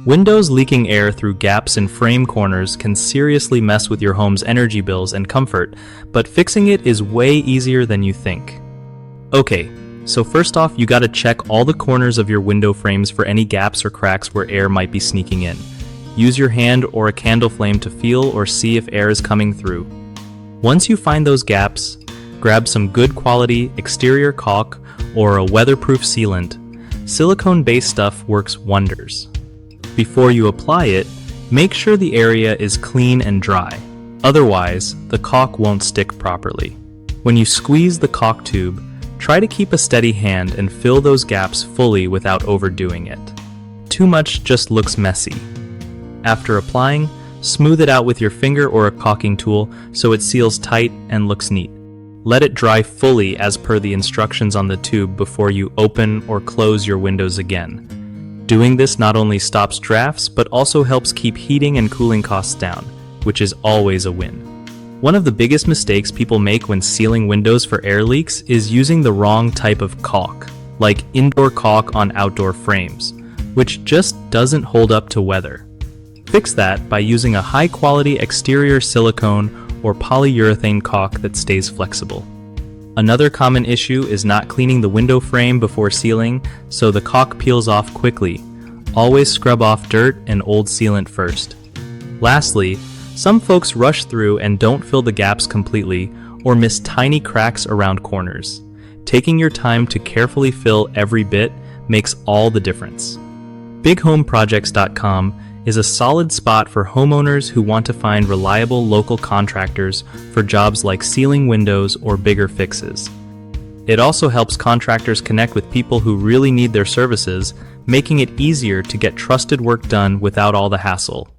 Windows leaking air through gaps in frame corners can seriously mess with your home's energy bills and comfort, but fixing it is way easier than you think. Okay, so first off, you gotta check all the corners of your window frames for any gaps or cracks where air might be sneaking in. Use your hand or a candle flame to feel or see if air is coming through. Once you find those gaps, grab some good quality exterior caulk or a weatherproof sealant. Silicone-based stuff works wonders. Before you apply it, make sure the area is clean and dry. Otherwise, the caulk won't stick properly. When you squeeze the caulk tube, try to keep a steady hand and fill those gaps fully without overdoing it. Too much just looks messy. After applying, smooth it out with your finger or a caulking tool so it seals tight and looks neat. Let it dry fully as per the instructions on the tube before you open or close your windows again. Doing this not only stops drafts, but also helps keep heating and cooling costs down, which is always a win. One of the biggest mistakes people make when sealing windows for air leaks is using the wrong type of caulk, like indoor caulk on outdoor frames, which just doesn't hold up to weather. Fix that by using a high-quality exterior silicone or polyurethane caulk that stays flexible. Another common issue is not cleaning the window frame before sealing, so the caulk peels off quickly. Always scrub off dirt and old sealant first. Lastly, some folks rush through and don't fill the gaps completely or miss tiny cracks around corners. Taking your time to carefully fill every bit makes all the difference. BigHomeProjects.com is a solid spot for homeowners who want to find reliable local contractors for jobs like sealing windows or bigger fixes. It also helps contractors connect with people who really need their services, making it easier to get trusted work done without all the hassle.